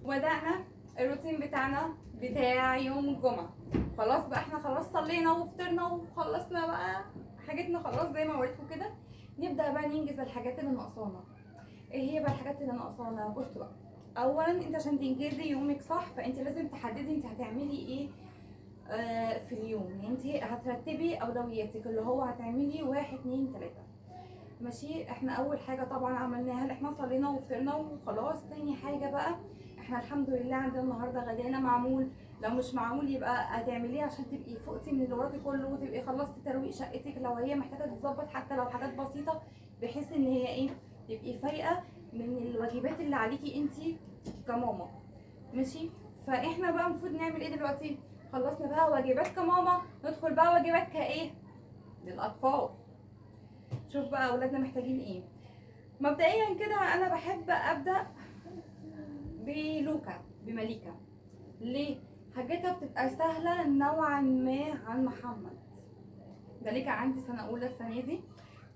وبدأنا الروتين بتاعنا بتاع يوم الجمعة. خلاص بقى احنا خلاص صلينا وفطرنا وخلصنا بقى حاجتنا خلاص زي ما وريتكم كده. نبدأ بقى ننجز الحاجات اللي ناقصانا. ايه هي بقى الحاجات اللي ناقصانا؟ بصوا بقى، اولا انت عشان تنجزي يومك صح فانت لازم تحددي انت هتعملي ايه في اليوم. يعني انت هترتبي اولوياتك اللي هو هتعملي 1 2 3. ماشي. احنا اول حاجه طبعا عملناها اللي احنا صلينا وفطرنا وخلاص. تاني حاجه بقى احنا الحمد لله عندنا النهارده غدانا معمول. لو مش معمول يبقى هتعمليه عشان تبقي فوقتي من اللي وراكي كله وتبقي خلصتي ترويق شقتك لو هي محتاجه تتظبط حتى لو حاجات بسيطه، بحيث ان هي ايه تبقي فايقه من الواجبات اللي عليكي انت كماما. ماشي. فاحنا بقى المفروض نعمل ايه دلوقتي؟ خلصنا بقى واجبات كماما، ندخل بقى واجبات كايه للاطفال. شوف بقى اولادنا محتاجين ايه. مبدئيا كده انا بحب ابدا بلوكا بمليكه. ليه؟ حاجتها بتبقى سهله نوعا ما عن محمد. مليكه عندي سنه اولى السنه دي،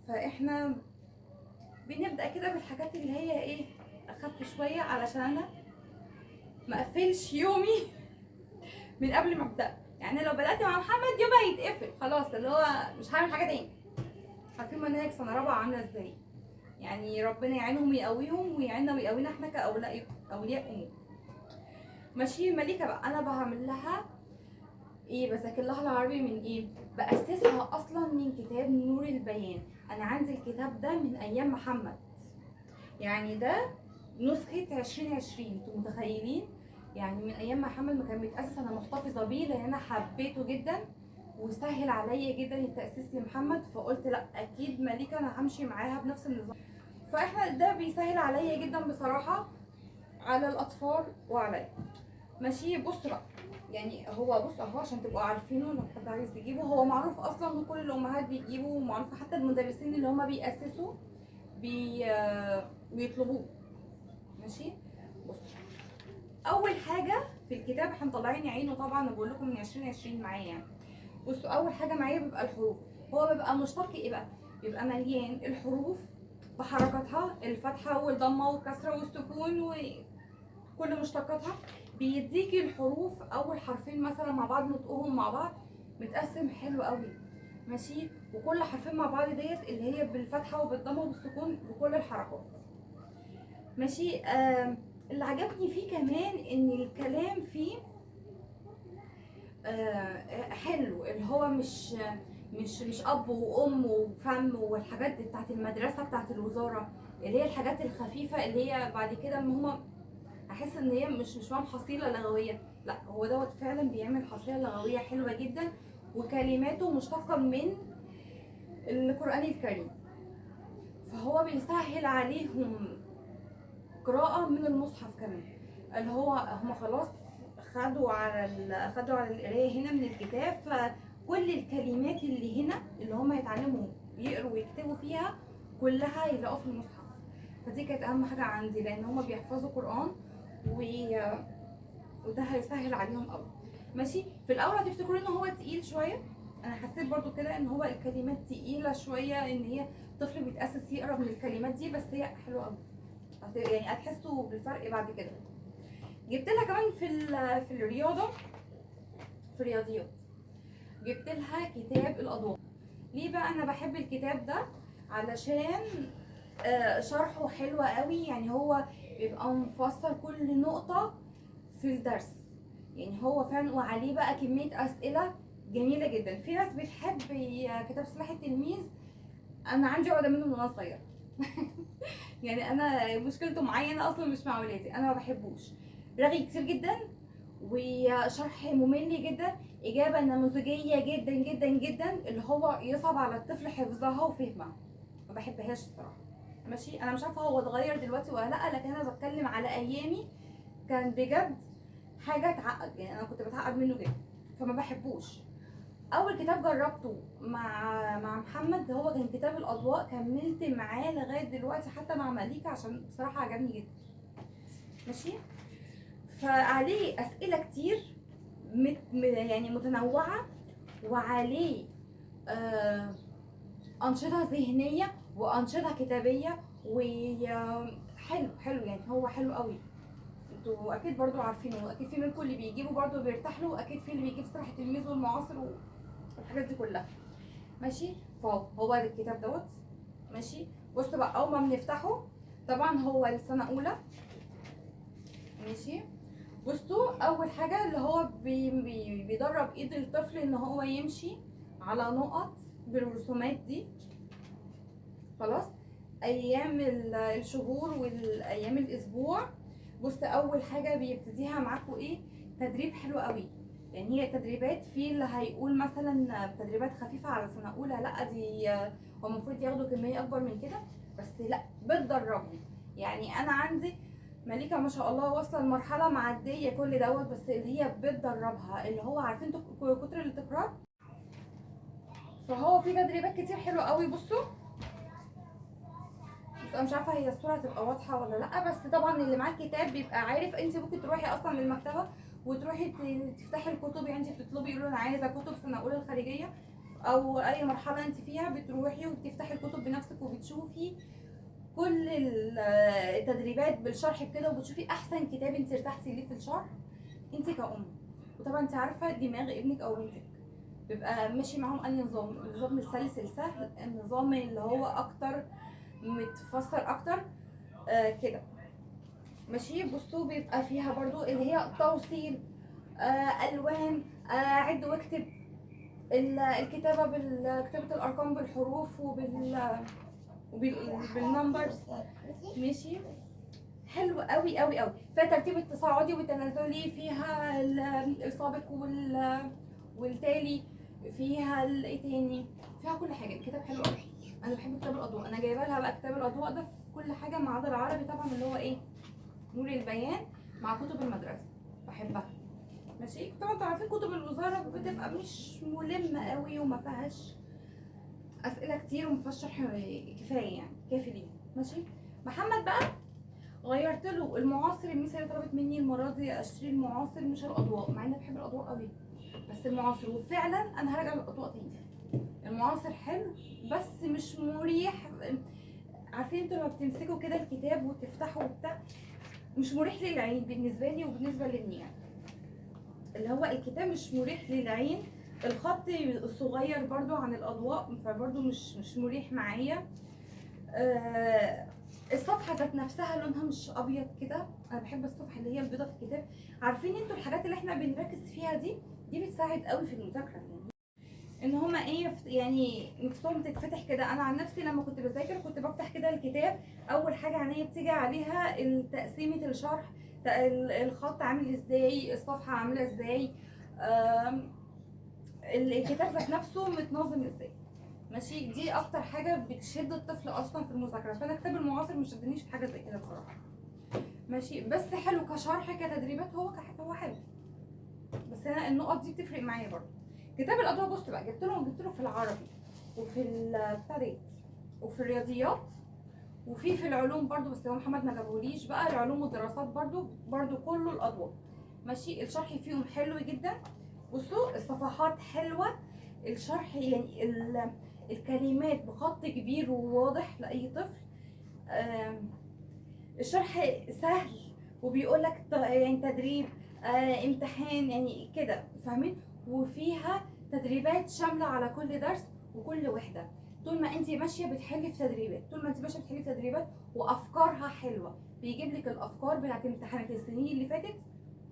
فاحنا بنبدا كده بالحاجات اللي هي ايه اخف شويه علشان انا ما اقفلش يومي من قبل ما ابدا. يعني لو بدات مع محمد يومي هيتقفل خلاص، اللي هو مش هعمل حاجه تاني. عارفين مناهج سنه رابعه عامله ازاي؟ يعني ربنا يعينهم ويقويهم ويعيننا ويقوينا احنا كاولياء امور. ماشي. مليكه بقى انا بعمل لها ايه؟ بذاكر لها العربي من ايه؟ باسسها اصلا من كتاب نور البيان. انا عندي الكتاب ده من ايام محمد، يعني ده نسخه 2020. انتوا متخيلين؟ يعني من ايام محمد ما كان بيتاسس. انا محتفظه بيه لان انا حبيته جدا وسهل عليا جدا التاسيس لمحمد، فقلت لا اكيد مليكه انا همشي معاها بنفس النظام. فاحنا ده بيسهل عليا جدا بصراحه على الاطفال وعليا. ماشي. بص بقى، يعني هو بص اهو عشان تبقوا عارفينه لو حد عايز يجيبه، هو معروف اصلا وكل الامهات بيجيبوا، ومعروف حتى المدرسين اللي هما بيأسسوا بيطلبوه. ماشي. بص، اول حاجه في الكتاب احنا مطلعين عينه طبعا وبقول لكم من 2020 معايا يعني. بصوا اول حاجه معايا بيبقى الحروف. هو بيبقى مشتق ايه بقى؟ بيبقى مليان الحروف بحركاتها، الفتحه والضمه والكسره والسكون وكل مشتقاتها. بيديكي الحروف اول حرفين مثلا مع بعض نطقهم مع بعض متقسم حلو قوي. ماشي. وكل حرفين مع بعض ديت اللي هي بالفتحه وبالضمه وبالسكون بكل الحركات. ماشي. اللي عجبني فيه كمان ان الكلام فيه حلو، اللي هو مش اب وام وفم والحاجات دي بتاعت المدرسه بتاعت الوزاره، اللي هي الحاجات الخفيفه اللي هي بعد كده ان هما احس ان هي مش معاهم حصيله لغويه. لا، هو دوت فعلا بيعمل حصيله لغويه حلوه جدا، وكلماته مشتقه من القران الكريم، فهو بيسهل عليهم قراءه من المصحف كمان. اللي هو هم خلاص خدوا على القرايه هنا من الكتاب، فكل الكلمات اللي هنا اللي هم يتعلموا يقروا ويكتبوا فيها كلها يلاقوا في المصحف. فدي كانت اهم حاجه عندي لان هم بيحفظوا قران وده هيسهل عليهم قوي. ماشي. في الاول هتفتكروا ان هو تقيل شويه، انا حسيت برضو كده ان هو الكلمات تقيله شويه، ان هي طفل بيتاسس يقرا من الكلمات دي، بس هي حلوه قوي. يعني هتحسوا بالفرق بعد كده. جبت لها كمان في الرياضه، في الرياضيات جبت لها كتاب الاضواء. ليه بقى انا بحب الكتاب ده؟ علشان شرحه حلو قوي. يعني هو بيبقى مفسر كل نقطه في الدرس، يعني هو فعلا وعليه بقى كميه اسئله جميله جدا. في ناس بتحب كتاب سلاح التلميذ، انا عندي عقده منه من وانا صغيره يعني انا مشكلته معايا انا اصلا مش مع ولادي، انا ما بحبوش. رغي كتير جدا وشرح ممل جدا، اجابه نموذجيه جدا جدا جدا اللي هو يصعب على الطفل حفظها وفهمها. ما بحبهاش الصراحه. ماشي. انا مش عارفه هو اتغير دلوقتي ولا لا، لكن انا بتكلم على ايامي كان بجد حاجه تعقد، يعني انا كنت بتعقد منه جدا فما بحبوش. اول كتاب جربته مع محمد هو كان كتاب الاضواء، كملت معاه لغايه دلوقتي حتى مع مليكه عشان بصراحه عجبني جدا. ماشي. فعليه اسئله كتير يعني متنوعه، وعليه انشطه ذهنيه وانشطه كتابيه، وحلو حلو يعني هو حلو قوي. انتوا اكيد برضو عارفينه، اكيد في منكم اللي بيجيبوا برضو بيرتاح له، اكيد في اللي بيجيب صراحه التلميذ والمعاصر والحاجات دي كلها. ماشي، فهو ده الكتاب دوت. ماشي، بصوا بقى اول ما بنفتحه طبعا هو لسنه اولى. ماشي، بصوا اول حاجه اللي هو بيدرب ايد الطفل ان هو يمشي على نقط بالرسومات دي. خلاص، ايام الشهور والايام الاسبوع. بص اول حاجه بيبتديها معاكم ايه؟ تدريب حلو قوي. يعني هي تدريبات، في اللي هيقول مثلا تدريبات خفيفه على سنه اولى، لا دي هو المفروض ياخدوا كميه اكبر من كده، بس لا بتدربهم. يعني انا عندي مليكه ما شاء الله واصله لمرحله معديه كل دوت، بس اللي هي بتدربها اللي هو عارفين انتوا كتر التكرار. فهو في تدريبات كتير حلوه قوي. بصوا بس انا مش عارفه هي الصوره هتبقى واضحه ولا لا، بس طبعا اللي معاه الكتاب بيبقى عارف انت ممكن تروحي اصلا للمكتبه وتروحي تفتحي الكتب. يعني انت بتطلبي يقولوا انا عايزه كتب سنه اولى الخارجيه او اي مرحله انت فيها، بتروحي وبتفتحي الكتب بنفسك وبتشوفي كل التدريبات بالشرح بكده، وبتشوفي احسن كتاب انت ارتحتي ليه في الشرح انت كأم. وطبعا انت عارفه دماغ ابنك او بنتك بيبقى ماشي معاهم انهي نظام، النظام السلس السهل، النظام اللي هو اكتر متفسر اكتر كده. ماشي، بصوا بيبقى فيها برضو اللي هي توصيل الوان، عد واكتب، الكتابه كتابه الارقام بالحروف بالنمبرز. ماشي، حلو قوي قوي قوي. فيها ترتيب التصاعدي والتنازلي، فيها السابق والتالي، فيها ايه تاني، فيها كل حاجه. الكتاب حلو قوي. انا بحب كتاب الاضواء، انا جايبه لها بقى كتاب الاضواء ده في كل حاجه ما عدا العربي طبعا اللي هو ايه، نور البيان مع كتب المدرسه بحبها. ماشي، طبعا انتوا عارفين كتب الوزاره بتبقى مش ملمه قوي وما فيهاش اسئله كتير وما فيهاش شرح كفايه، يعني كافي ليه. ماشي، محمد بقى غيرت له المعاصر. الميس اللي طلبت مني المره دي اشتري المعاصر مش الاضواء، مع اني بحب الاضواء قوي، بس المعاصر. وفعلا انا هرجع للاضواء تاني. المعاصر حلو بس مش مريح. عارفين انتوا لما بتمسكوا كده الكتاب وتفتحوا وبتاع، مش مريح للعين بالنسبه لي وبالنسبه لابني. يعني اللي هو الكتاب مش مريح للعين، الخط صغير برضو عن الاضواء فبرضو مش مريح معايا. الصفحه ذات نفسها لونها مش ابيض كده، انا بحب الصفحه اللي هي البيضه في الكتاب. عارفين انتوا الحاجات اللي احنا بنركز فيها دي بتساعد قوي في المذاكره. يعني ان هما ايه، يعني نفسهم تتفتح كده. انا عن نفسي لما كنت بذاكر كنت بفتح كده الكتاب، اول حاجه عينيا بتيجي عليها تقسيمه الشرح، الخط عامل ازاي، الصفحه عامله ازاي، الكتاب ذات نفسه متنظم ازاي. ماشي، دي اكتر حاجه بتشد الطفل اصلا في المذاكره. فانا كتاب المعاصر مش شدنيش في حاجه زي كده بصراحه. ماشي، بس حلو كشرح كتدريبات، هو كحاجه هو حلو، بس انا النقط دي بتفرق معايا برضه. كتاب الاضواء بص بقى جبت له في العربي وفي بتاع ديت وفي الرياضيات وفي العلوم برضه، بس هو محمد ما جابهوليش بقى العلوم والدراسات برضه كله الاضواء. ماشي، الشرح فيهم حلو جدا. بصوا الصفحات حلوه، الشرح يعني الكلمات بخط كبير وواضح لاي طفل. الشرح سهل وبيقول لك يعني تدريب امتحان يعني كده، فاهمين؟ وفيها تدريبات شامله على كل درس وكل وحده. طول ما انت ماشيه بتحلي في تدريبات، طول ما انت ماشيه بتحلي في تدريبات، وافكارها حلوه. بيجيب لك الافكار بتاعت امتحانات السنين اللي فاتت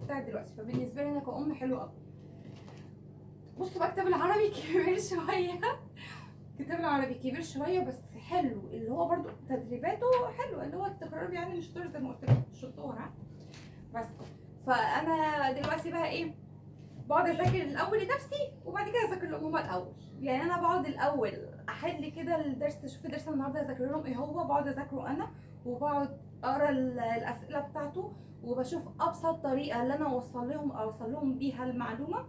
بتاعت دلوقتي. فبالنسبه لي انا كأم حلوه قوي. بصوا بقى كتاب العربي كبير شويه. كتاب العربي كبير شويه بس حلو، اللي هو برضو تدريباته حلوه، اللي هو التكرار يعني مش شطور زي ما قلت لكم، مش شطور ها. بس فانا دلوقتي بقى ايه، بقعد اذاكر الاول لنفسي وبعد كده اذاكر لهم هما الاول. يعني انا بقعد الاول احل كده الدرس، اشوف الدرس النهارده اذاكر لهم ايه هو، بقعد اذاكره انا وبقعد اقرا الاسئله بتاعته، وبشوف ابسط طريقه اللي انا اوصل لهم بيها المعلومه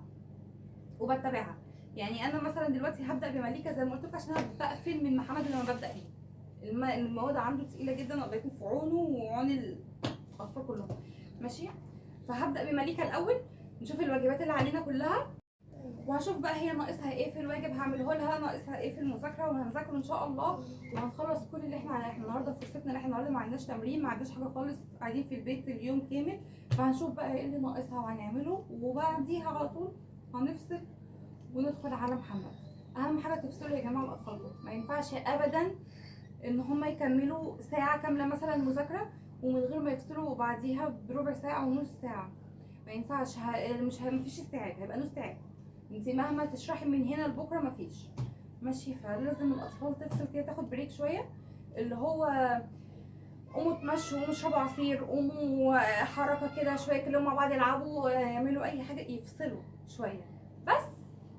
وبتبعها. يعني انا مثلا دلوقتي هبدا بمليكه زي ما قلت لكم، عشان انا بقفل من محمد لما ببدا بيه. المواد عنده تقيله جدا، الله يكون في عونه وعون الاطفال كلهم. ماشي، فهبدا بمليكه الاول، نشوف الواجبات اللي علينا كلها. وهشوف بقى هي ناقصها ايه في الواجب هعمله لها، ناقصها ايه في المذاكره، وهنذاكره ان شاء الله وهنخلص كل اللي احنا النهارده فرصتنا ان احنا النهارده ما عندناش تمرين، ما عندناش حاجه خالص، قاعدين في البيت اليوم كامل. فهنشوف بقى ايه اللي ناقصها وهنعمله، وبعديها على طول هنفصل وندخل على محمد. اهم حاجه تفصلوا يا جماعه الاطفال دول، ما ينفعش ابدا ان هم يكملوا ساعه كامله مثلا مذاكره ومن غير ما يفصلوا، وبعديها بربع ساعه ونص ساعه. ما ينفعش مفيش استيعاب، هيبقى له استيعاب. انت مهما تشرحي من هنا لبكره مفيش ماشي. فلازم الاطفال تفصل كده، تاخد بريك شويه، اللي هو قوموا اتمشوا، قوموا اشربوا عصير، قوموا حركه كده شويه، كلهم مع بعض يلعبوا، يعملوا اي حاجه، يفصلوا شويه بس.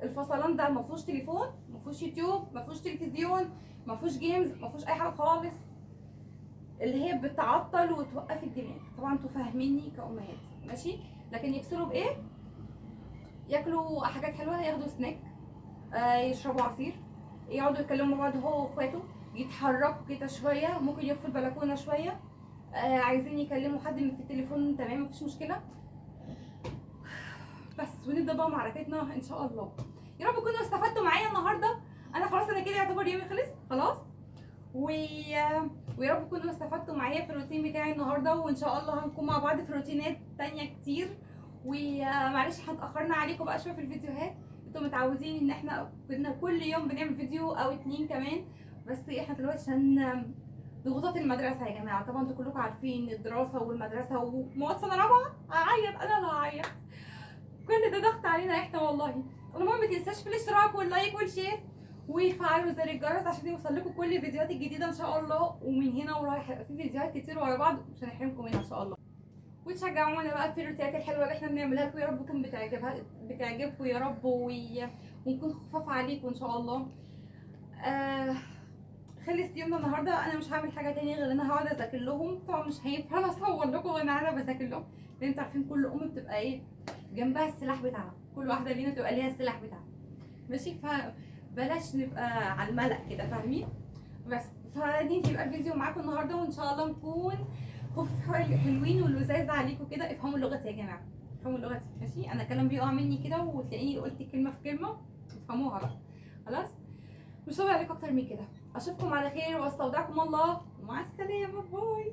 الفصلان ده ما فيهوش تليفون، ما فيهوش يوتيوب، ما فيهوش تلفزيون، ما فيهوش جيمز، ما فيهوش اي حاجه خالص اللي هي بتعطل وتوقف الدماغ. طبعا انتوا فاهميني كأمهات ماشي. لكن يفصلوا بايه؟ ياكلوا حاجات حلوه، ياخدوا سناك، يشربوا عصير، يقعدوا يتكلموا مع بعض هو واخواته، يتحركوا كده شويه، ممكن يقفوا البلكونه شويه، عايزين يكلموا حد من في التليفون تمام مفيش مشكله بس. ونبدا بقى معركتنا ان شاء الله. يا رب تكونوا استفدتوا معايا النهارده. انا خلاص انا كده يعتبر يومي خلص خلاص، ويا رب تكونوا استفدتوا معايا في الروتين بتاعي النهارده، وان شاء الله هنكون مع بعض في روتينات تانية كتير. ومعلش احنا اتاخرنا عليكم بقى شويه في الفيديوهات، انتوا متعودين ان احنا كنا كل يوم بنعمل فيديو او 2 كمان، بس احنا دلوقتي عشان ضغوطات المدرسه يا جماعه. طبعا انتوا كلكم عارفين الدراسه والمدرسه ومواد سنه رابعه، هعيط انا لا هعيط، كل ده ضغط علينا احنا والله. المهم ما تنساش في الاشتراك واللايك والشير وفعلوا زر الجرس عشان يوصل لكم كل الفيديوهات الجديده ان شاء الله. ومن هنا ورايح هيبقى في فيديوهات كتير ورا بعض مش هنحرمكم منها ان شاء الله. وتشجعونا بقى في الروتينات الحلوه اللي احنا بنعملها لكم، يا رب تكون بتعجبكم يا رب، ونكون خفاف عليكم ان شاء الله. خلص يومنا النهارده. انا مش هعمل حاجه تانية غير ان انا هقعد اذاكر لهم. طبعا مش هينفع اصور لكم وانا قاعده بذاكر لهم، لان انتوا عارفين كل ام بتبقى ايه جنبها السلاح بتاعها، كل واحده لينا تبقى ليها السلاح بتاعها ماشي. فبلاش نبقى على الملأ كده فاهمين بس. فدي يبقى الفيديو معاكم النهارده، وان شاء الله نكون حلوين ولذاذ عليكم كده. افهموا لغتي يا جماعه، افهموا لغتي ماشي. انا كلام بيقع مني كده وتلاقيني قلت كلمه في كلمه، افهموها بقى خلاص. مش هقول عليكم اكتر من كده. اشوفكم على خير واستودعكم الله، ومع السلامه، باي.